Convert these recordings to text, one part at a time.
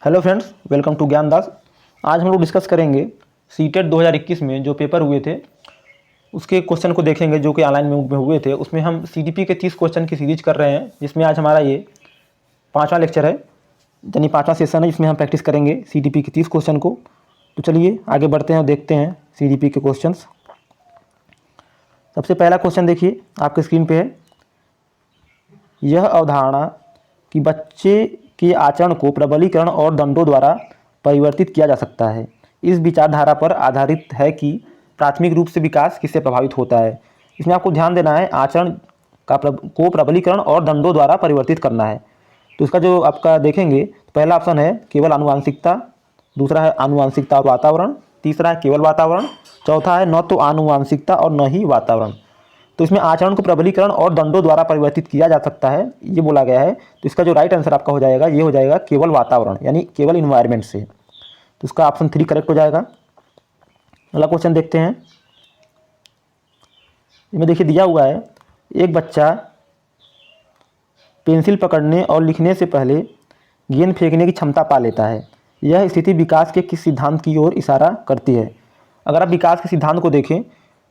Hello friends, welcome to ज्ञान दास। आज हम लोग डिस्कस करेंगे सीटेट 2021 में जो पेपर हुए थे उसके क्वेश्चन को देखेंगे जो कि ऑनलाइन में हुए थे। उसमें हम सीडीपी के 30 क्वेश्चन की सीरीज कर रहे हैं, जिसमें आज हमारा ये 5वां लेक्चर है, यानी 5वां सेशन है, जिसमें हम प्रैक्टिस करेंगे सीडीपी के 30 क्वेश्चन को। तो चलिए आगे बढ़ते हैं और देखते हैं सीडीपी के क्वेश्चन। सबसे पहला क्वेश्चन देखिए, आपके स्क्रीन पर है। यह अवधारणा कि बच्चे के आचरण को प्रबलीकरण और दंडों द्वारा परिवर्तित किया जा सकता है, इस विचारधारा पर आधारित है कि प्राथमिक रूप से विकास किससे प्रभावित होता है। इसमें आपको ध्यान देना है, आचरण को प्रबलीकरण और दंडों द्वारा परिवर्तित करना है। तो इसका जो आपका देखेंगे, पहला ऑप्शन है केवल आनुवांशिकता, दूसरा है आनुवांशिकता और वातावरण, तीसरा है केवल वातावरण, चौथा है न तो आनुवांशिकता और न ही वातावरण। तो इसमें आचरण को प्रबलीकरण और दंडों द्वारा परिवर्तित किया जा सकता है, ये बोला गया है। तो इसका जो राइट आंसर आपका हो जाएगा, ये हो जाएगा केवल वातावरण, यानी केवल इन्वायरमेंट से। तो इसका ऑप्शन 3 करेक्ट हो जाएगा। अगला क्वेश्चन देखते हैं। इसमें देखिए दिया हुआ है, एक बच्चा पेंसिल पकड़ने और लिखने से पहले गेंद फेंकने की क्षमता पा लेता है। यह स्थिति विकास के किस सिद्धांत की ओर इशारा करती है। अगर आप विकास के सिद्धांत को देखें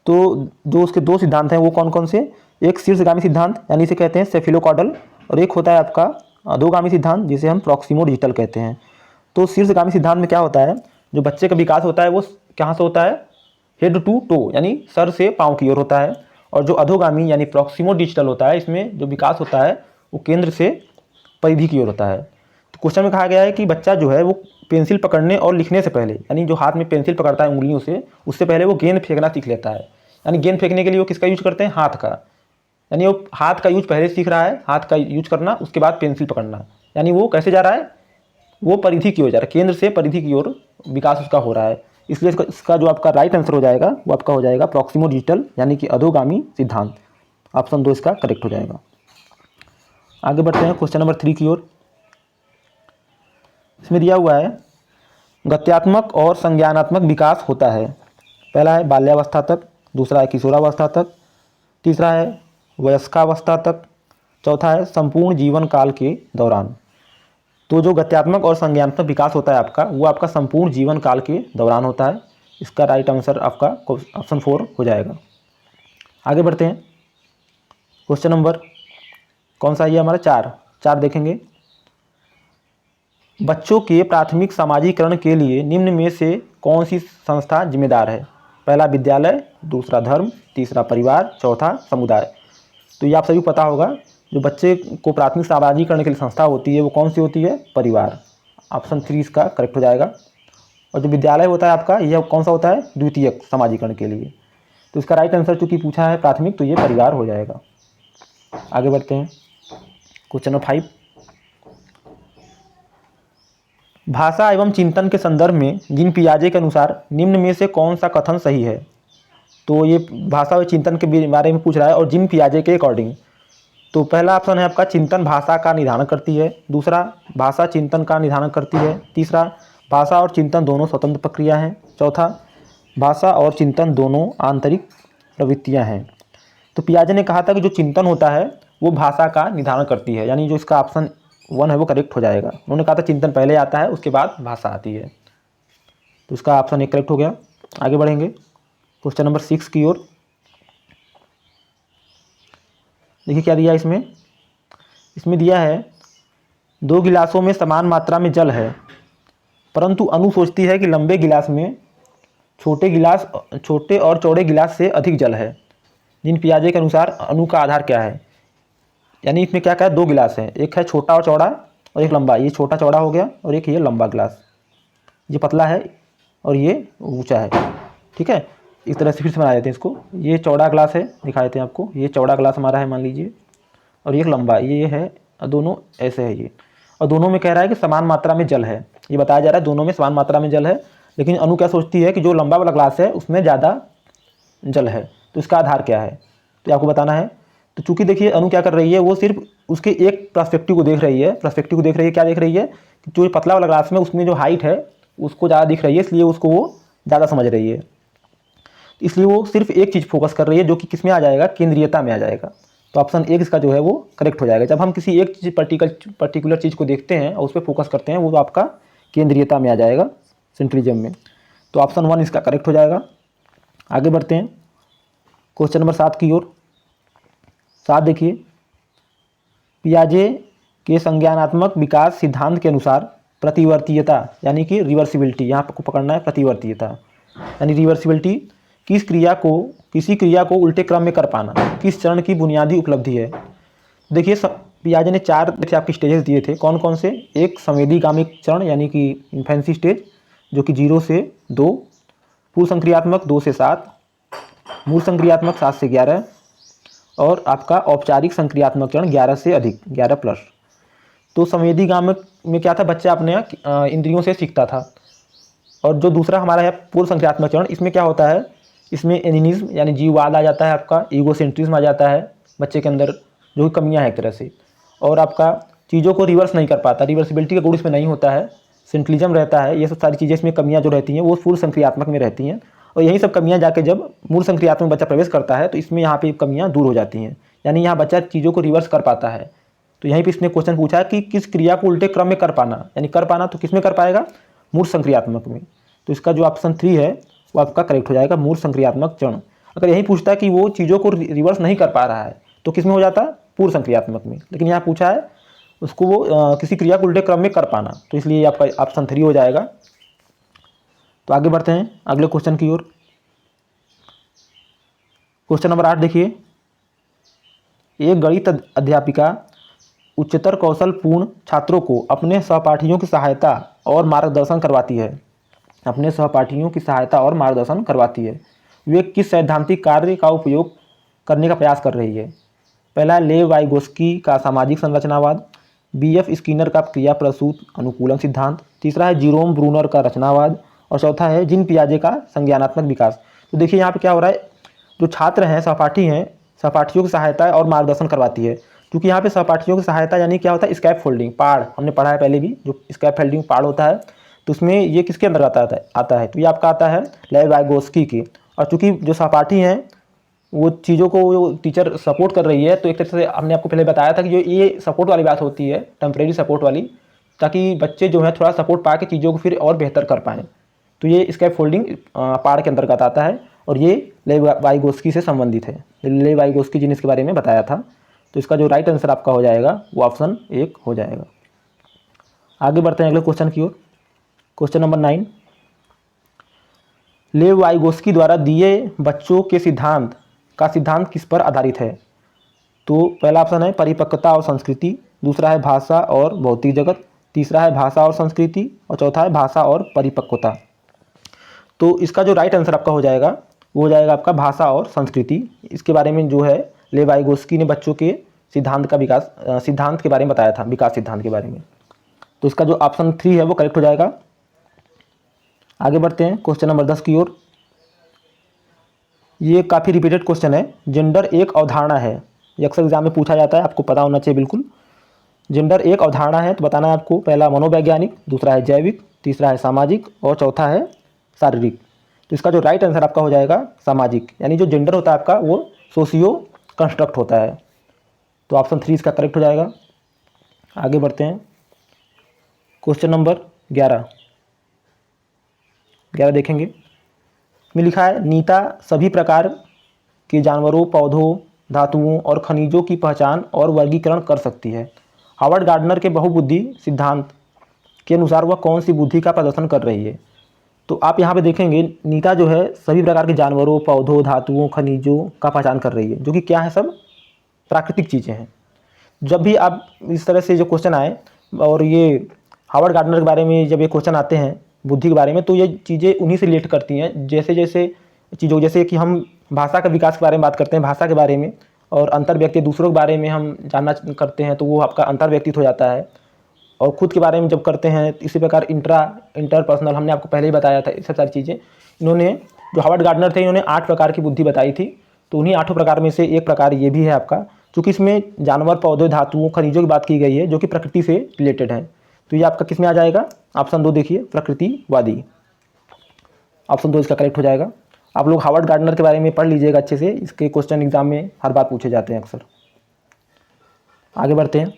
तो जो उसके दो सिद्धांत हैं वो कौन कौन से, एक शीर्षगामी सिद्धांत यानी इसे कहते हैं सेफिलोकॉडल, और एक होता है आपका अधोगामी सिद्धांत जिसे हम प्रॉक्सिमो डिजिटल कहते हैं। तो शीर्षगामी सिद्धांत में क्या होता है, जो बच्चे का विकास होता है वो कहाँ से होता है, हेड टू टो यानी सर से पाँव की ओर होता है। और जो अधोगामी यानी प्रॉक्सिमो डिजिटल होता है, इसमें जो विकास होता है वो केंद्र से परिधि की ओर होता है। तो क्वेश्चन में कहा गया है कि बच्चा जो है वो पेंसिल पकड़ने और लिखने से पहले, यानी जो हाथ में पेंसिल पकड़ता है उंगलियों से, उससे पहले वो गेंद फेंकना सीख लेता है। यानी गेंद फेंकने के लिए वो किसका यूज करते हैं, हाथ का। यानी वो हाथ का यूज पहले सीख रहा है, हाथ का यूज करना, उसके बाद पेंसिल पकड़ना। यानी वो कैसे जा रहा है, वो परिधि की ओर जा रहा है, केंद्र से परिधि की ओर विकास उसका हो रहा है। इसलिए इसका जो आपका राइट आंसर हो जाएगा वो आपका हो जाएगा प्रॉक्सिमो डिजिटल, यानी कि अधोगामी सिद्धांत। ऑप्शन 2 इसका करेक्ट हो जाएगा। आगे बढ़ते हैं क्वेश्चन नंबर 3 की ओर। इसमें दिया हुआ है, गत्यात्मक और संज्ञानात्मक विकास होता है। पहला है बाल्यावस्था तक, दूसरा है किशोरावस्था तक, तीसरा है वयस्कावस्था तक, चौथा है संपूर्ण जीवन काल के दौरान। तो जो गत्यात्मक और संज्ञानात्मक विकास होता है आपका, वो आपका संपूर्ण जीवन काल के दौरान होता है। इसका राइट आंसर आपका ऑप्शन 4 हो जाएगा। आगे बढ़ते हैं, क्वेश्चन नंबर कौन सा है, ये हमारा 4 देखेंगे। बच्चों के प्राथमिक सामाजिकरण के लिए निम्न में से कौन सी संस्था जिम्मेदार है। पहला विद्यालय, दूसरा धर्म, तीसरा परिवार, चौथा समुदाय। तो ये आप सभी पता होगा, जो बच्चे को प्राथमिक सामाजिकरण के लिए संस्था होती है वो कौन सी होती है, परिवार। ऑप्शन 3 इसका करेक्ट हो जाएगा। और जो विद्यालय होता है आपका, यह कौन सा होता है, द्वितीयक सामाजिकरण के लिए। तो इसका राइट आंसर चूँकि पूछा है प्राथमिक, तो ये परिवार हो जाएगा। आगे बढ़ते हैं, क्वेश्चन नंबर 5। भाषा एवं चिंतन के संदर्भ में जीन पियाजे के अनुसार निम्न में से कौन सा कथन सही है। तो ये भाषा और चिंतन के बारे में पूछ रहा है और जीन पियाजे के अकॉर्डिंग। तो पहला ऑप्शन है आपका, चिंतन भाषा का निर्धारण करती है, दूसरा भाषा चिंतन का निर्धारण करती है, तीसरा भाषा और चिंतन दोनों स्वतंत्र प्रक्रिया हैं, चौथा भाषा और चिंतन दोनों आंतरिक प्रवृत्तियां हैं। तो पियाजे ने कहा था कि जो चिंतन होता है वो भाषा का निर्धारण करती है, यानी जो इसका ऑप्शन 1 है वो करेक्ट हो जाएगा। उन्होंने कहा था चिंतन पहले आता है, उसके बाद भाषा आती है। तो इसका ऑप्शन 1 करेक्ट हो गया। आगे बढ़ेंगे क्वेश्चन नंबर 6 की ओर। देखिए क्या दिया इसमें। इसमें दिया है, 2 गिलासों में समान मात्रा में जल है, परंतु अनु सोचती है कि लंबे गिलास में छोटे और चौड़े गिलास से अधिक जल है। जिन पियाजे के अनुसार अनु का आधार क्या है। यानी इसमें क्या है, 2 गिलास हैं, एक है छोटा और चौड़ा और एक लंबा। ये छोटा चौड़ा हो गया और एक ये लंबा गिलास, ये पतला है और ये ऊंचा है। ठीक है, इस तरह से फिर से बना देते हैं इसको। ये चौड़ा ग्लास है, दिखा देते हैं आपको, ये चौड़ा ग्लास हमारा है मान लीजिए, और ये लंबा ये है, दोनों ऐसे है ये। और दोनों में कह रहा है कि समान मात्रा में जल है, ये बताया जा रहा है दोनों में समान मात्रा में जल है। लेकिन अनु क्या सोचती है कि जो लंबा वाला ग्लास है उसमें ज़्यादा जल है। तो इसका आधार क्या है, तो आपको बताना है। तो चूंकि देखिए अनु क्या कर रही है, वो सिर्फ उसके एक पर्सपेक्टिव को देख रही है। क्या देख रही है कि जो पतला वाला ग्लास में उसमें जो हाइट है उसको ज़्यादा दिख रही है, इसलिए उसको वो ज़्यादा समझ रही है। इसलिए वो सिर्फ एक चीज़ फोकस कर रही है, जो कि किस में आ जाएगा, केंद्रीयता में आ जाएगा। तो ऑप्शन 1 इसका जो है वो करेक्ट हो जाएगा। जब हम किसी एक चीज़ पर्टिकुलर चीज़ को देखते हैं और उस पर फोकस करते हैं, वो तो आपका केंद्रीयता में आ जाएगा, सेंट्रिज्म में। तो ऑप्शन 1 इसका करेक्ट हो जाएगा। आगे बढ़ते हैं क्वेश्चन नंबर 7 की ओर। 7 देखिए, पियाजे के संज्ञानात्मक विकास सिद्धांत के अनुसार प्रतिवर्तीयता यानी कि रिवर्सिबिलिटी, यहाँ आपको पकड़ना है प्रतिवर्तीयता यानी रिवर्सिबिलिटी, किसी क्रिया को उल्टे क्रम में कर पाना किस चरण की बुनियादी उपलब्धि है। देखिए पियाजे ने 4 आपके स्टेजेस दिए थे, कौन कौन से? एक संवेदीगामिक चरण यानी कि इन्फेंसी स्टेज जो कि 0 से 2, पूर्व संक्रियात्मक 2 से 7, मूल संक्रियात्मक 7 से 11 और आपका औपचारिक संक्रियात्मक चरण 11 से अधिक, 11+। तो संवेदीगामिक में क्या था, बच्चा अपने इंद्रियों से सीखता था। और जो दूसरा हमारा है पूर्व संक्रियात्मक चरण, इसमें क्या होता है, इसमें एनिनिज्म यानी जीववाद आ जाता है, आपका ईगोसेंट्रिज्म आ जाता है बच्चे के अंदर, जो कि कमियां हैं एक तरह से। और आपका चीज़ों को रिवर्स नहीं कर पाता, रिवर्सिबिलिटी का गुण इसमें नहीं होता है, सेंट्रलिज्म रहता है। ये सब सारी चीज़ें इसमें कमियां जो रहती हैं वो पूर्व संक्रियात्मक में रहती हैं, और यही सब कमियां जाके जब मूल संक्रियात्मक बच्चा प्रवेश करता है तो इसमें यहाँ पे कमियां दूर हो जाती हैं, यानी यहाँ बच्चा चीज़ों को रिवर्स कर पाता है। तो यहीं पे इसने क्वेश्चन पूछा कि किस क्रिया को उल्टे क्रम में कर पाना, यानी कर पाना तो किस में कर पाएगा, मूल संक्रियात्मक में। तो इसका जो ऑप्शन 3 है वो आपका करेक्ट हो जाएगा, मूल संक्रियात्मक चरण। अगर यही पूछता है कि वो चीज़ों को रिवर्स नहीं कर पा रहा है तो किस में हो जाता, पूर्व संक्रियात्मक में। लेकिन यहाँ पूछा है उसको वो किसी क्रिया को उल्टे क्रम में कर पाना, तो इसलिए आपका ऑप्शन 3 हो जाएगा। तो आगे बढ़ते हैं अगले क्वेश्चन की ओर। क्वेश्चन नंबर 8 देखिए, एक गणित अध्यापिका उच्चतर कौशल पूर्ण छात्रों को अपने सहपाठियों की सहायता और मार्गदर्शन करवाती है, अपने सहपाठियों की सहायता और मार्गदर्शन करवाती है। वे किस सैद्धांतिक कार्य का उपयोग करने का प्रयास कर रही है? पहला है लेव वाइगोस्की का सामाजिक संरचनावाद, बीएफ स्किनर का क्रिया प्रसूत अनुकूलन सिद्धांत, तीसरा है जीरोम ब्रूनर का रचनावाद, और चौथा है जीन पियाजे का संज्ञानात्मक विकास। तो देखिए यहाँ पे क्या हो रहा है, जो छात्र हैं, सहपाठी हैं, सहपाठियों की सहायता और मार्गदर्शन करवाती है। क्योंकि यहाँ पे सहपाठियों की सहायता यानी क्या होता है, स्कैप फोल्डिंग, पाड़, हमने पढ़ा है पहले भी, जो स्कैप फोल्डिंग पाड़ होता है, तो उसमें ये किसके अंदर आता है, तो ये आपका आता है लेव वाइगोस्की की। और चूंकि जो सहपाठी हैं वो चीज़ों को टीचर सपोर्ट कर रही है, तो एक तरह से हमने आपको पहले बताया था कि जो ये सपोर्ट वाली बात होती है, टेम्परेरी सपोर्ट वाली, ताकि बच्चे जो है थोड़ा सपोर्ट पा के चीज़ों को फिर और बेहतर कर पाएँ। तो ये स्कैप फोल्डिंग पाड़ के अंतर्गत आता है, और ये लेव वाइगोस्की से संबंधित है। लेव वाइगोस्की जी ने इसके बारे में बताया था। तो इसका जो राइट आंसर आपका हो जाएगा वो ऑप्शन 1 हो जाएगा। आगे बढ़ते हैं अगले क्वेश्चन की ओर। क्वेश्चन नंबर 9, लेव वाइगोस्की द्वारा दिए बच्चों के सिद्धांत किस पर आधारित है? तो पहला ऑप्शन है परिपक्वता और संस्कृति, दूसरा है भाषा और भौतिक जगत, तीसरा है भाषा और संस्कृति, और चौथा है भाषा और परिपक्वता। तो इसका जो राइट आंसर आपका हो जाएगा वो हो जाएगा आपका भाषा और संस्कृति। इसके बारे में जो है लेव वाइगोस्की ने बच्चों के सिद्धांत के बारे में बताया था, विकास सिद्धांत के बारे में। तो इसका जो ऑप्शन 3 है वो करेक्ट हो जाएगा। आगे बढ़ते हैं क्वेश्चन नंबर 10 की ओर। ये काफ़ी रिपीटेड क्वेश्चन है। जेंडर एक अवधारणा है, ये अक्सर एग्जाम में पूछा जाता है, आपको पता होना चाहिए बिल्कुल। जेंडर एक अवधारणा है तो बताना है आपको, पहला मनोवैज्ञानिक, दूसरा है जैविक, तीसरा है सामाजिक, और चौथा है शारीरिक। तो इसका जो राइट आंसर आपका हो जाएगा सामाजिक, यानी जो जेंडर होता है आपका वो सोशियो कंस्ट्रक्ट होता है। तो ऑप्शन 3 इसका करेक्ट हो जाएगा। आगे बढ़ते हैं क्वेश्चन नंबर 11 देखेंगे। में लिखा है नीता सभी प्रकार के जानवरों, पौधों, धातुओं और खनिजों की पहचान और वर्गीकरण कर सकती है। हावर्ड गार्डनर के बहुबुद्धि सिद्धांत के अनुसार वह कौन सी बुद्धि का प्रदर्शन कर रही है? तो आप यहाँ पे देखेंगे नीता जो है सभी प्रकार के जानवरों, पौधों, धातुओं, खनिजों का पहचान कर रही है, जो कि क्या है, सब प्राकृतिक चीज़ें हैं। जब भी आप इस तरह से जो क्वेश्चन आए, और ये हावर्ड गार्डनर के बारे में जब ये क्वेश्चन आते हैं बुद्धि के बारे में, तो ये चीज़ें उन्हीं से रिलेट करती हैं। जैसे कि हम भाषा का विकास के बारे में बात करते हैं, भाषा के बारे में, और अंतर व्यक्ति दूसरों के बारे में हम जानना करते हैं, तो वो आपका अंतर व्यक्तित्व हो जाता है। और खुद के बारे में जब करते हैं, इसी प्रकार इंटरपर्सनल, हमने आपको पहले ही बताया था, ये सब सारी चीज़ें। इन्होंने, जो हावर्ड गार्डनर थे, इन्होंने 8 प्रकार की बुद्धि बताई थी। तो उन्हीं 8 प्रकार में से एक प्रकार ये भी है आपका, चूँकि इसमें जानवर, पौधे, धातुओं, खनिजों की बात की गई है, जो कि प्रकृति से रिलेटेड है। तो ये आपका किस में आ जाएगा? ऑप्शन 2 देखिए, प्रकृतिवादी। ऑप्शन 2 इसका करेक्ट हो जाएगा। आप लोग हावर्ड गार्डनर के बारे में पढ़ लीजिएगा अच्छे से, इसके क्वेश्चन एग्जाम में हर बार पूछे जाते हैं अक्सर। आगे बढ़ते हैं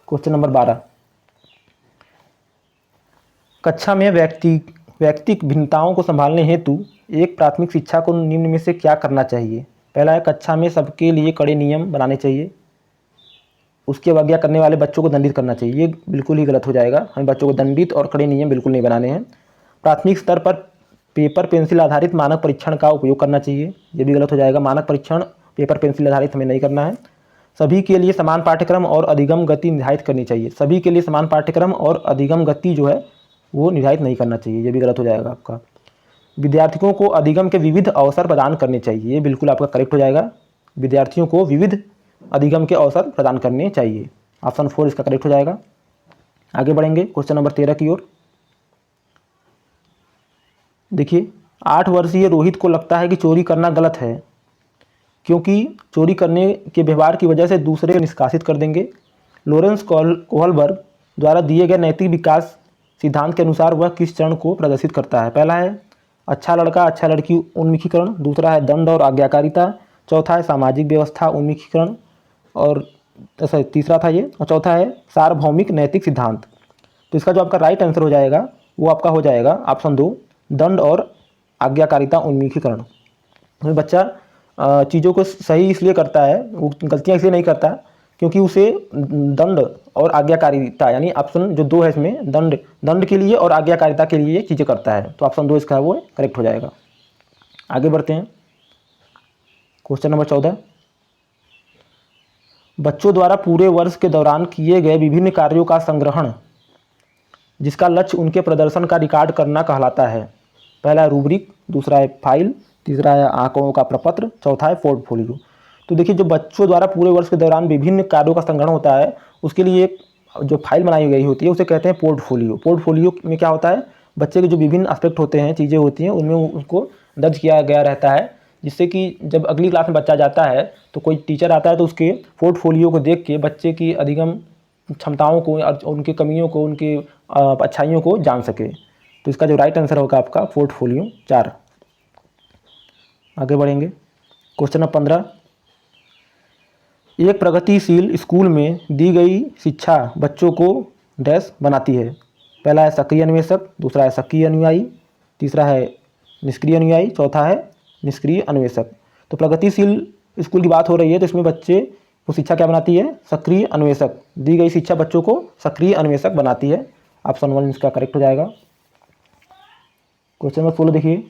क्वेश्चन नंबर 12। कक्षा में व्यक्तिक भिन्नताओं को संभालने हेतु एक प्राथमिक शिक्षा को निम्न में से क्या करना चाहिए। पहला है, कक्षा में सबके लिए कड़े नियम बनाने चाहिए। उसकी अवज्ञा करने वाले बच्चों को दंडित करना चाहिए। ये बिल्कुल ही गलत हो जाएगा, हमें बच्चों को दंडित और कड़े नियम बिल्कुल नहीं बनाने हैं। प्राथमिक स्तर पर पेपर पेंसिल आधारित मानक परीक्षण का उपयोग करना चाहिए। ये भी गलत हो जाएगा, मानक परीक्षण पेपर पेंसिल आधारित हमें नहीं करना है। सभी के लिए समान पाठ्यक्रम और अधिगम गति निर्धारित करनी चाहिए। सभी के लिए समान पाठ्यक्रम और अधिगम गति जो है वो निर्धारित नहीं करना चाहिए, ये भी गलत हो जाएगा आपका। विद्यार्थियों को अधिगम के विविध अवसर प्रदान करने चाहिए, ये बिल्कुल आपका करेक्ट हो जाएगा। विद्यार्थियों को विविध अधिगम के अवसर प्रदान करने चाहिए। ऑप्शन 4 इसका करेक्ट हो जाएगा। आगे बढ़ेंगे क्वेश्चन नंबर 13 की ओर। देखिए, 8 वर्षीय रोहित को लगता है कि चोरी करना गलत है, क्योंकि चोरी करने के व्यवहार की वजह से दूसरे निष्कासित कर देंगे। लॉरेंस कोहलबर्ग द्वारा दिए गए नैतिक विकास सिद्धांत के अनुसार वह किस चरण को प्रदर्शित करता है। पहला है अच्छा लड़का अच्छा लड़की उन्मुखीकरण, दूसरा है दंड और आज्ञाकारिता, चौथा है सामाजिक व्यवस्था उन्मुखीकरण, और तीसरा था ये, और चौथा है सार्वभौमिक नैतिक सिद्धांत। तो इसका जो आपका राइट आंसर हो जाएगा वो आपका हो जाएगा ऑप्शन 2, दंड और आज्ञाकारिता उन्मुखीकरण। बच्चा चीज़ों को सही इसलिए करता है, वो गलतियाँ इसलिए नहीं करता क्योंकि उसे दंड और आज्ञाकारिता, यानी ऑप्शन जो 2 है इसमें, दंड के लिए और आज्ञाकारिता के लिए चीज़ें करता है। तो ऑप्शन 2 इसका वो करेक्ट हो जाएगा। आगे बढ़ते हैं क्वेश्चन नंबर 14। बच्चों द्वारा पूरे वर्ष के दौरान किए गए विभिन्न कार्यों का संग्रहण जिसका लक्ष्य उनके प्रदर्शन का रिकॉर्ड करना कहलाता है। पहला है रूब्रिक, दूसरा है फाइल, तीसरा है आंकड़ों का प्रपत्र, चौथा है पोर्टफोलियो। तो देखिए, जो बच्चों द्वारा पूरे वर्ष के दौरान विभिन्न कार्यों का संग्रहण होता है उसके लिए एक जो फाइल बनाई गई होती है उसे कहते हैं पोर्टफोलियो। पोर्टफोलियो में क्या होता है, बच्चे के जो विभिन्न एस्पेक्ट होते हैं, चीज़ें होती हैं, उनमें उसको दर्ज किया गया रहता है, जिससे कि जब अगली क्लास में बच्चा जाता है तो कोई टीचर आता है तो उसके पोर्टफोलियो को देख के बच्चे की अधिगम क्षमताओं को और उनकी कमियों को, उनकी अच्छाइयों को जान सके। तो इसका जो राइट आंसर होगा आपका पोर्टफोलियो 4। आगे बढ़ेंगे क्वेश्चन नंबर 15। एक प्रगतिशील स्कूल में दी गई शिक्षा बच्चों को डैश बनाती है। पहला है सक्रिय अन्वेषक, दूसरा है सक्रिय अनुयायी, तीसरा है निष्क्रिय अनुयायी, चौथा है निष्क्रिय अन्वेषक। तो प्रगतिशील स्कूल की बात हो रही है तो इसमें बच्चे को शिक्षा क्या बनाती है, सक्रिय अन्वेषक। दी गई शिक्षा बच्चों को सक्रिय अन्वेषक बनाती है। ऑप्शन 1 इसका करेक्ट हो जाएगा। क्वेश्चन नंबर 16 देखिए,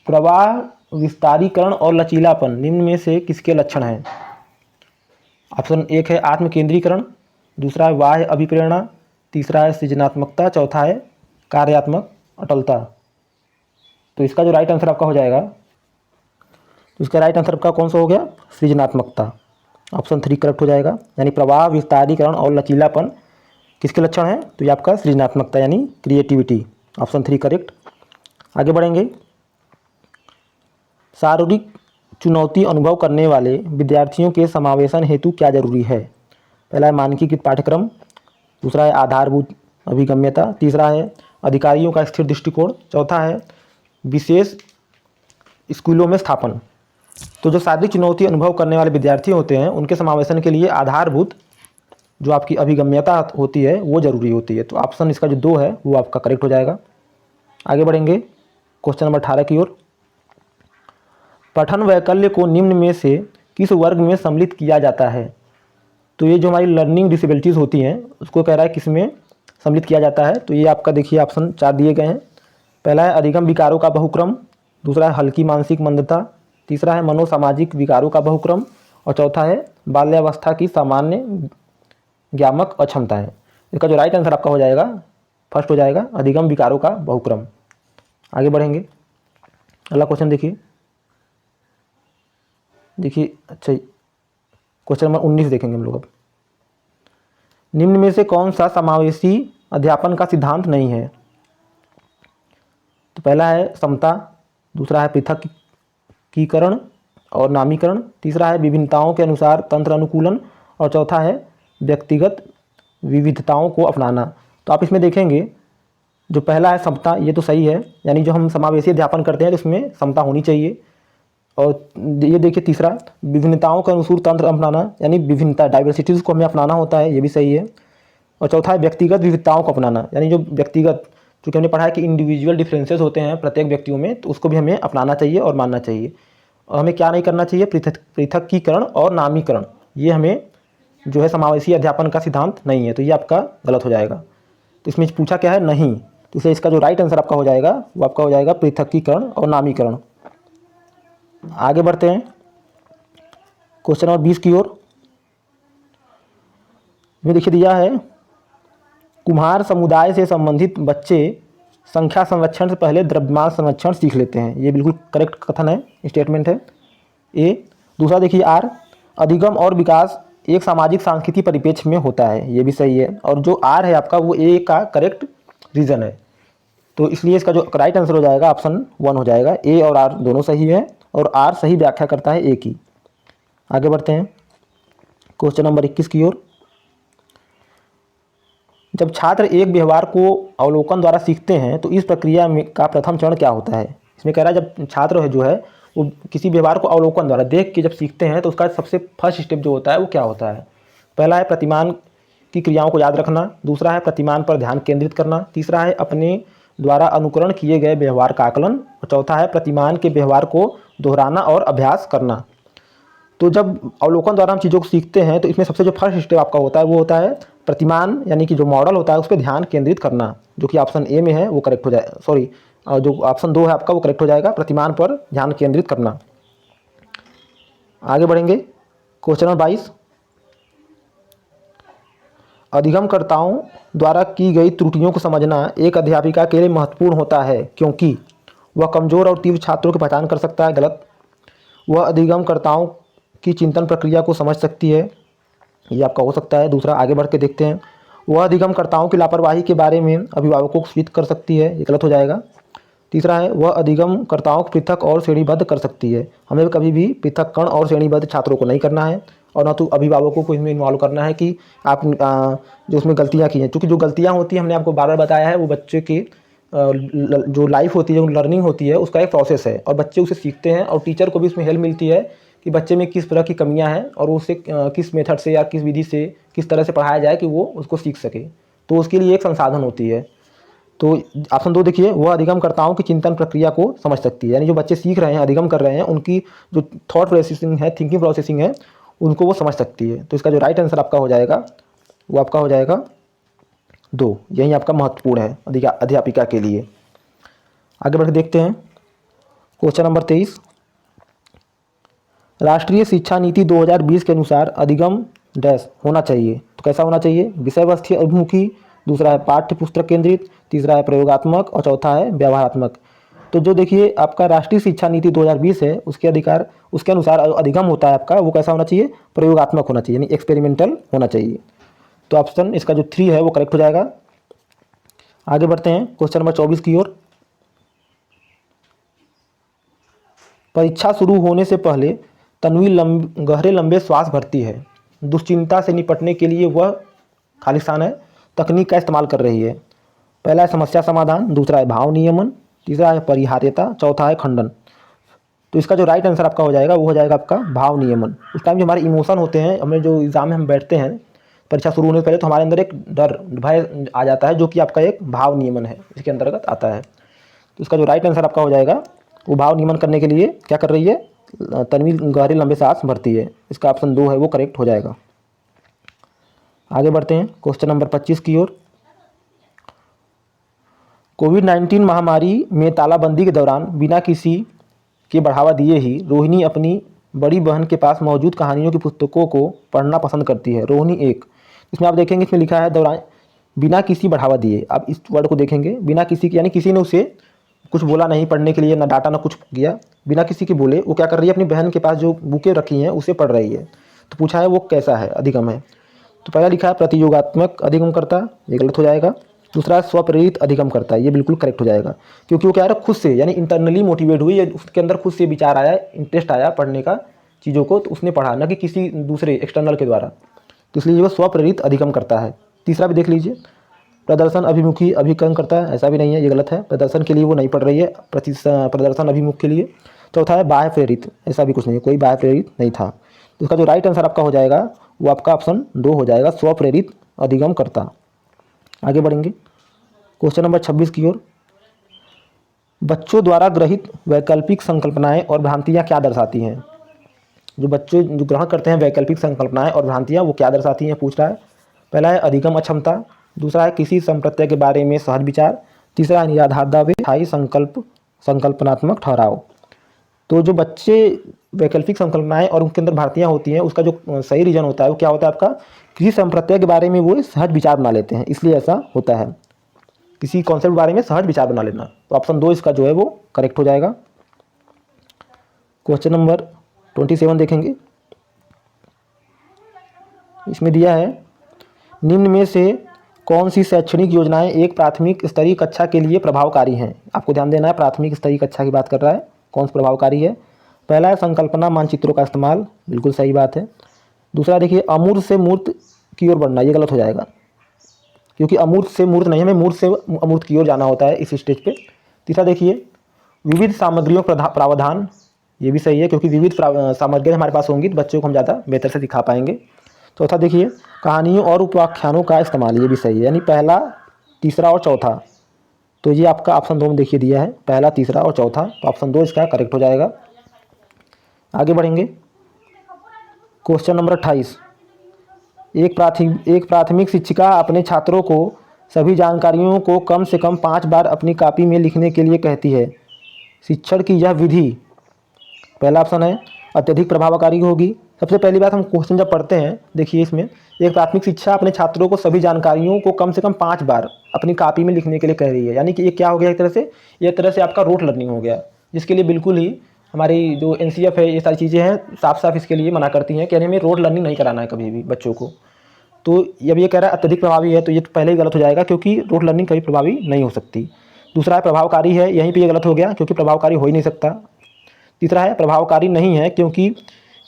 प्रवाह विस्तारीकरण और लचीलापन निम्न में से किसके लक्षण हैं। ऑप्शन 1 है आत्म केंद्रीकरण, दूसरा है बाह्य अभिप्रेरणा, तीसरा है सृजनात्मकता, चौथा है कार्यात्मक अटलता। तो इसका जो राइट आंसर आपका हो जाएगा, तो इसका राइट आंसर आपका कौन सा हो गया, सृजनात्मकता। ऑप्शन 3 करेक्ट हो जाएगा। यानी प्रवाह विस्तारीकरण और लचीलापन किसके लक्षण हैं, तो ये आपका सृजनात्मकता यानी क्रिएटिविटी। Option 3 correct. आगे बढ़ेंगे, शारीरिक चुनौती अनुभव करने वाले विद्यार्थियों के समावेशन हेतु क्या जरूरी है। पहला है मानकीकृत पाठ्यक्रम, दूसरा है आधारभूत अभिगम्यता, तीसरा है अधिकारियों का स्थिर दृष्टिकोण, चौथा है विशेष स्कूलों में स्थापन। तो जो शारीरिक चुनौती अनुभव करने वाले विद्यार्थी होते हैं उनके समावेशन के लिए आधारभूत जो आपकी अभिगम्यता होती है वो जरूरी होती है। तो ऑप्शन इसका जो 2 है वो आपका करेक्ट हो जाएगा। आगे बढ़ेंगे क्वेश्चन नंबर 18 की ओर। पठन वैकल्य को निम्न में से किस वर्ग में सम्मिलित किया जाता है। तो ये जो हमारी लर्निंग डिसेबिलिटीज़ होती हैं उसको कह रहा है किस में सम्मिलित किया जाता है। तो ये आपका देखिए ऑप्शन 4 दिए गए हैं। पहला है अधिगम विकारों का बहुक्रम, दूसरा है हल्की मानसिक मंदता, तीसरा है मनोसामाजिक विकारों का बहुक्रम, और चौथा है बाल्यावस्था की सामान्य ज्ञामक अक्षमताएं। इसका जो राइट आंसर आपका हो जाएगा फर्स्ट हो जाएगा अधिगम विकारों का बहुक्रम। आगे बढ़ेंगे, अगला क्वेश्चन देखिए। अच्छा क्वेश्चन नंबर 19 देखेंगे हम लोग अब। निम्न में से कौन सा समावेशी अध्यापन का सिद्धांत नहीं है। तो पहला है समता, दूसरा है पृथकीकरण और नामीकरण, तीसरा है विभिन्नताओं के अनुसार तंत्र अनुकूलन, और चौथा है व्यक्तिगत विविधताओं को अपनाना। तो आप इसमें देखेंगे जो पहला है समता, ये तो सही है, यानी जो हम समावेशी अध्यापन करते हैं तो इसमें समता होनी चाहिए। और ये देखिए तीसरा विभिन्नताओं के अनुसार तंत्र अपनाना, यानी विभिन्नता डाइवर्सिटीज़ को हमें अपनाना होता है, ये भी सही है। और चौथा है व्यक्तिगत विविधताओं को अपनाना, यानी जो व्यक्तिगत, चूँकि हमने पढ़ा है कि इंडिविजुअल डिफरेंसेस होते हैं प्रत्येक व्यक्तियों में, तो उसको भी हमें अपनाना चाहिए और मानना चाहिए। और हमें क्या नहीं करना चाहिए, पृथकीकरण और नामीकरण, ये हमें जो है समावेशी अध्यापन का सिद्धांत नहीं है, तो ये आपका गलत हो जाएगा। तो इसमें पूछा क्या है, नहीं, तो इसलिए इसका जो राइट आंसर आपका हो जाएगा वो आपका हो जाएगा पृथकीकरण और नामीकरण। आगे बढ़ते हैं क्वेश्चन नंबर 20 की ओर। में देखिए दिया है, कुम्हार समुदाय से संबंधित बच्चे संख्या संरक्षण से पहले द्रव्यमान संरक्षण सीख लेते हैं। ये बिल्कुल करेक्ट कथन है, स्टेटमेंट है ए। दूसरा देखिए आर, अधिगम और विकास एक सामाजिक सांस्कृतिक परिप्रेक्ष्य में होता है, ये भी सही है। और जो आर है आपका वो ए का करेक्ट रीजन है, तो इसलिए इसका जो राइट आंसर हो जाएगा ऑप्शन 1 हो जाएगा। ए और आर दोनों सही है और आर सही व्याख्या करता है ए की। आगे बढ़ते हैं क्वेश्चन नंबर 21 की ओर। जब छात्र एक व्यवहार को अवलोकन द्वारा सीखते हैं तो इस प्रक्रिया में का प्रथम चरण क्या होता है। इसमें कह रहा है जब छात्र है जो है वो किसी व्यवहार को अवलोकन द्वारा देख के जब सीखते हैं तो उसका सबसे फर्स्ट स्टेप जो होता है वो क्या होता है। पहला है प्रतिमान की क्रियाओं को याद रखना, दूसरा है प्रतिमान पर ध्यान केंद्रित करना, तीसरा है अपने द्वारा अनुकरण किए गए व्यवहार का आकलन, और चौथा है प्रतिमान के व्यवहार को दोहराना और अभ्यास करना। तो जब अवलोकन द्वारा हम चीज़ों को सीखते हैं तो इसमें सबसे जो फर्स्ट स्टेप आपका होता है वो होता है प्रतिमान, यानी कि जो मॉडल होता है उस पर ध्यान केंद्रित करना, जो कि ऑप्शन ए में है वो करेक्ट हो जाए, सॉरी जो ऑप्शन 2 है आपका वो करेक्ट हो जाएगा, प्रतिमान पर ध्यान केंद्रित करना। आगे बढ़ेंगे क्वेश्चन नंबर 22। अधिगमकर्ताओं द्वारा की गई त्रुटियों को समझना एक अध्यापिका के लिए महत्वपूर्ण होता है क्योंकि वह कमज़ोर और तीव्र छात्रों की पहचान कर सकता है, गलत। वह अधिगमकर्ताओं की चिंतन प्रक्रिया को समझ सकती है, ये आपका हो सकता है। दूसरा आगे बढ़ के देखते हैं, वह अधिगमकर्ताओं की लापरवाही के बारे में अभिभावकों को सूचित कर सकती है, ये गलत हो जाएगा। तीसरा है वह अधिगमकर्ताओं को पृथक और श्रेणीबद्ध कर सकती है, हमें कभी भी पृथक्करण और श्रेणीबद्ध छात्रों को नहीं करना है और न तो अभिभावकों को इसमें इन्वॉल्व करना है कि आप जो उसमें गलतियाँ की हैं, क्योंकि जो गलतियाँ होती हैं हमने आपको बार बार बताया है वो बच्चे की जो लाइफ होती है, जो लर्निंग होती है उसका एक प्रोसेस है और बच्चे उसे सीखते हैं और टीचर को भी उसमें हेल्प मिलती है कि बच्चे में किस तरह की कमियां हैं और उसे किस मेथड से या किस विधि से किस तरह से पढ़ाया जाए कि वो उसको सीख सके, तो उसके लिए एक संसाधन होती है। तो ऑप्शन 2 देखिए, वह अधिगमकर्ताओं की चिंतन प्रक्रिया को समझ सकती है, यानी जो बच्चे सीख रहे हैं, अधिगम कर रहे हैं, उनकी जो थॉट प्रोसेसिंग है, थिंकिंग प्रोसेसिंग है, उनको वो समझ सकती है। तो इसका जो राइट आंसर आपका हो जाएगा वो आपका हो जाएगा 2, यही आपका महत्वपूर्ण है अध्यापिका के लिए। आगे बढ़ के देखते हैं क्वेश्चन नंबर 23। राष्ट्रीय शिक्षा नीति 2020 के अनुसार अधिगम डैश होना चाहिए, तो कैसा होना चाहिए, विषय वस्तु अभिमुखी, दूसरा है पाठ्य पुस्तक केंद्रित, तीसरा है प्रयोगात्मक और चौथा है व्यवहारात्मक। तो जो देखिए आपका राष्ट्रीय शिक्षा नीति 2020 है उसके अनुसार अधिगम होता है आपका वो कैसा होना चाहिए, प्रयोगात्मक होना चाहिए, यानी एक्सपेरिमेंटल होना चाहिए। तो ऑप्शन इसका जो 3 है वो करेक्ट हो जाएगा। आगे बढ़ते हैं क्वेश्चन नंबर 24 की ओर। परीक्षा शुरू होने से पहले तन्वी गहरे लंबे श्वास भरती है, दुश्चिंता से निपटने के लिए वह खाली स्थान है तकनीक का इस्तेमाल कर रही है। पहला है समस्या समाधान, दूसरा है भाव नियमन, तीसरा है परिहार्यता, चौथा है खंडन। तो इसका जो राइट आंसर आपका हो जाएगा वो हो जाएगा आपका भाव नियमन। उस टाइम जो हमारे इमोशन होते हैं, हमें जो एग्जाम में हम बैठते हैं परीक्षा शुरू होने से पहले, तो हमारे अंदर एक डर भय आ जाता है जो कि आपका एक भाव नियमन है, इसके अंतर्गत आता है। तो इसका जो राइट आंसर आपका हो जाएगा वो भाव नियमन करने के लिए क्या कर रही है, तन्वी गहरे लंबे सांस भरती है, इसका ऑप्शन 2 है वो करेक्ट हो जाएगा। आगे बढ़ते हैं क्वेश्चन नंबर 25 की ओर। कोविड-19 महामारी में तालाबंदी के दौरान बिना किसी के बढ़ावा दिए ही रोहिणी अपनी बड़ी बहन के पास मौजूद कहानियों की पुस्तकों को पढ़ना पसंद करती है। रोहिणी 1, इसमें आप देखेंगे इसमें लिखा है दौरान बिना किसी बढ़ावा दिए, आप इस वर्ड को देखेंगे, बिना किसी के, यानी किसी ने उसे कुछ बोला नहीं पढ़ने के लिए, ना डाटा ना कुछ किया, बिना किसी के बोले वो क्या कर रही है, अपनी बहन के पास जो बुकें रखी हैं उसे पढ़ रही है। तो पूछा है वो कैसा है, अधिगम है। तो पहला लिखा है प्रतियोगात्मक अधिगम करता, ये गलत हो जाएगा। दूसरा स्वप्रेरित अधिगम करता है, ये बिल्कुल करेक्ट हो जाएगा, क्योंकि वो क्या है खुद से, यानी इंटरनली मोटिवेट हुई, उसके अंदर खुद से विचार आया, इंटरेस्ट आया पढ़ने का चीज़ों को, तो उसने पढ़ा, ना कि किसी दूसरे एक्सटर्नल के द्वारा। तो इसलिए वो स्वप्रेरित अधिगम करता है। तीसरा भी देख लीजिए, प्रदर्शन अभिमुखी अभिकरण करता है, ऐसा भी नहीं है, ये गलत है, प्रदर्शन के लिए वो नहीं पढ़ रही है, प्रदर्शन अभिमुख के लिए। चौथा है बाह्य प्रेरित, ऐसा भी कुछ नहीं है, कोई बाह्य प्रेरित नहीं था। तो इसका जो राइट आंसर आपका हो जाएगा वो आपका ऑप्शन 2 हो जाएगा, स्वप्रेरित अधिगम करता। आगे बढ़ेंगे क्वेश्चन नंबर 26 की ओर। बच्चों द्वारा ग्रहित वैकल्पिक संकल्पनाएं और भ्रांतियां क्या दर्शाती हैं? जो बच्चे जो ग्रहण करते हैं वैकल्पिक संकल्पनाएं और भ्रांतियां, वो क्या दर्शाती हैं पूछ रहा है। पहला है अधिगम अक्षमता, दूसरा है किसी संप्रत्यय के बारे में सहज विचार, तीसरा है निराधार दावे, स्थायी संकल्पनात्मक ठहराव। तो जो बच्चे वैकल्पिक संकल्पनाएं और उनके अंदर भ्रांतियां होती हैं, उसका जो सही रीजन होता है वो क्या होता है आपका, किसी संप्रत्यय के बारे में वो सहज विचार बना लेते हैं, इसलिए ऐसा होता है। किसी कॉन्सेप्ट के बारे में सहज विचार बना लेना, तो ऑप्शन 2 इसका जो है वो करेक्ट हो जाएगा। क्वेश्चन नंबर 27 देखेंगे। इसमें दिया है निम्न में से कौन सी शैक्षणिक योजनाएं एक प्राथमिक स्तरीय कक्षा के लिए प्रभावकारी हैं? आपको ध्यान देना है, प्राथमिक स्तरीय कक्षा की बात कर रहा है, कौन सी प्रभावकारी है। पहला है संकल्पना मानचित्रों का इस्तेमाल, बिल्कुल सही बात है। दूसरा देखिए अमूर्त से मूर्त की ओर बढ़ना, ये गलत हो जाएगा, क्योंकि अमूर्त से मूर्त नहीं, हमें मूर्त से अमूर्त की ओर जाना होता है इस स्टेज पे। तीसरा देखिए विविध सामग्रियों प्रावधान, ये भी सही है, क्योंकि विविध सामग्रियाँ हमारे पास होंगी तो बच्चों को हम ज़्यादा बेहतर से दिखा पाएंगे। चौथा देखिए कहानियों और उपाख्यानों का इस्तेमाल, ये भी सही है, यानी पहला, तीसरा और चौथा। तो ये आपका ऑप्शन 2 में देखिए दिया है, पहला, तीसरा और चौथा, तो ऑप्शन 2 इसका करेक्ट हो जाएगा। आगे बढ़ेंगे क्वेश्चन नंबर 28। एक प्राथमिक शिक्षिका अपने छात्रों को सभी जानकारियों को कम से कम 5 बार अपनी कॉपी में लिखने के लिए कहती है। शिक्षण की यह विधि, पहला ऑप्शन है अत्यधिक प्रभावकारी होगी। सबसे पहली बात, हम क्वेश्चन जब पढ़ते हैं, देखिए इसमें एक प्राथमिक शिक्षा अपने छात्रों को सभी जानकारियों को कम से कम 5 बार अपनी कॉपी में लिखने के लिए कह रही है, यानी कि ये क्या हो गया, एक तरह से आपका रोट लर्निंग हो गया, जिसके लिए बिल्कुल ही हमारी जो NCF है, ये सारी चीज़ें हैं साफ साफ इसके लिए मना करती हैं कि हमें रोट लर्निंग नहीं कराना है कभी भी बच्चों को। तो जब ये कह रहा है अत्यधिक प्रभावी है, तो ये पहले ही गलत हो जाएगा, क्योंकि रोट लर्निंग कभी प्रभावी नहीं हो सकती। दूसरा है प्रभावकारी है, यहीं पे ये गलत हो गया, क्योंकि प्रभावकारी हो ही नहीं सकता। तीसरा है प्रभावकारी नहीं है, क्योंकि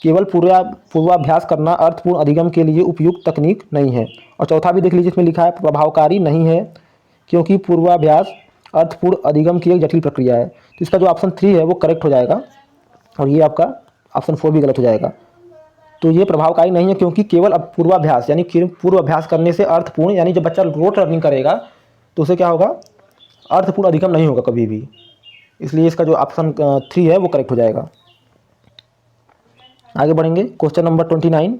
केवल पूर्वाभ्यास करना अर्थपूर्ण अधिगम के लिए उपयुक्त तकनीक नहीं है। और चौथा भी देख लीजिए, इसमें लिखा है प्रभावकारी नहीं है क्योंकि पूर्वाभ्यास अर्थपूर्ण अधिगम की एक जटिल प्रक्रिया है। तो इसका जो ऑप्शन 3 है वो करेक्ट हो जाएगा, और ये आपका ऑप्शन 4 भी गलत हो जाएगा। तो ये प्रभावकारी नहीं है क्योंकि केवल पूर्वाभ्यास, यानी पूर्वाभ्यास करने से अर्थपूर्ण, यानी जब बच्चा रोट लर्निंग करेगा तो उसे क्या होगा, अर्थपूर्ण अधिगम नहीं होगा कभी भी, इसलिए इसका जो ऑप्शन 3 है वो करेक्ट हो जाएगा। आगे बढ़ेंगे क्वेश्चन नंबर 29।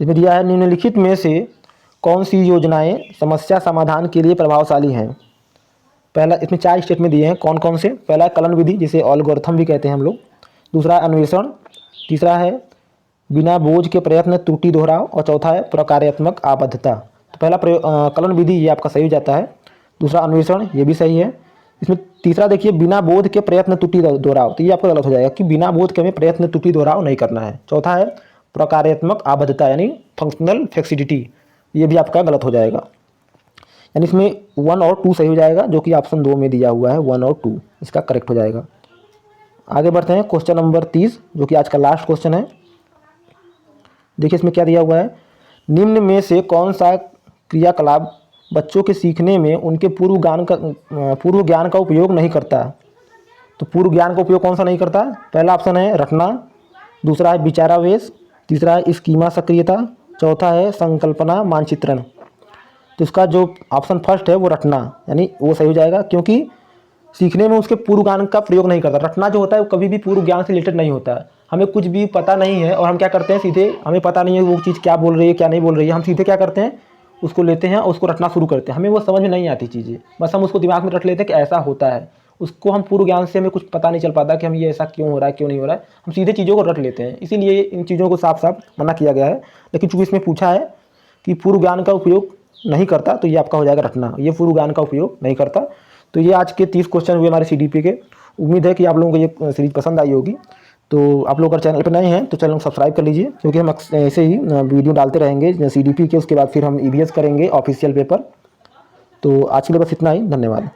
इसमें दिया है निम्नलिखित में से कौन सी योजनाएं समस्या समाधान के लिए प्रभावशाली हैं? पहला, इसमें 4 स्टेटमेंट दिए हैं, कौन कौन से। पहला कलन विधि, जिसे एल्गोरिथम भी कहते हैं हम लोग। दूसरा अन्वेषण, तीसरा है बिना बोझ के प्रयत्न त्रुटि दोहराव, और चौथा है प्रकार्यात्मक आबद्धता। तो पहला कलन विधि, ये आपका सही हो जाता है। दूसरा अन्वेषण, ये भी सही है। इसमें तीसरा देखिए बिना बोध के प्रयत्न त्रुटि दोहराव, तो ये आपका गलत हो जाएगा कि बिना बोध के हमें प्रयत्न त्रुटि दोहराव नहीं करना है। चौथा है प्रकार्यात्मक आबद्धता, यानी फंक्शनल फ्लेक्सिडिटी, ये भी आपका गलत हो जाएगा। यानी इसमें 1 और 2 सही हो जाएगा, जो कि ऑप्शन 2 में दिया हुआ है, 1 और 2 इसका करेक्ट हो जाएगा। आगे बढ़ते हैं क्वेश्चन नंबर 30, जो कि आज का लास्ट क्वेश्चन है। देखिए इसमें क्या दिया हुआ है, निम्न में से कौन सा क्रियाकलाप बच्चों के सीखने में उनके पूर्व ज्ञान का उपयोग नहीं करता। तो पूर्व ज्ञान का उपयोग कौन सा नहीं करता? पहला ऑप्शन है रटना, दूसरा है विचारावेश, तीसरा है स्कीमा सक्रियता, चौथा है संकल्पना मानचित्रण। तो इसका जो ऑप्शन फर्स्ट है वो रटना, यानी वो सही हो जाएगा, क्योंकि सीखने में उसके पूर्व ज्ञान का प्रयोग नहीं करता। रटना जो होता है वो कभी भी पूर्व ज्ञान से रिलेटेड नहीं होता है। हमें कुछ भी पता नहीं है और हम क्या करते हैं, सीधे हमें पता नहीं है वो चीज़ क्या बोल रही है क्या नहीं बोल रही है, हम सीधे क्या करते हैं, उसको लेते हैं और उसको रटना शुरू करते हैं। हमें वो समझ में नहीं आती चीज़ें, बस हम उसको दिमाग में रट लेते हैं कि ऐसा होता है। उसको हम पूर्व ज्ञान से हमें कुछ पता नहीं चल पाता कि हम ये ऐसा क्यों हो रहा है क्यों नहीं हो रहा है, हम सीधे चीज़ों को रट लेते हैं। इसीलिए इन चीज़ों को साफ साफ मना किया गया है। लेकिन चूँकि इसमें पूछा है कि पूर्व ज्ञान का उपयोग नहीं करता, तो ये आपका हो जाएगा रटना, ये पूर्व ज्ञान का उपयोग नहीं करता। तो ये आज के 30 क्वेश्चन हुए हमारे CDP के। उम्मीद है कि आप लोगों को ये सीरीज पसंद आई होगी। तो आप लोग अगर चैनल पर नए हैं तो चैनल को सब्सक्राइब कर लीजिए, क्योंकि हम ऐसे ही वीडियो डालते रहेंगे CDP के। उसके बाद फिर हम EVS करेंगे ऑफिशियल पेपर। तो आज के लिए बस इतना ही, धन्यवाद।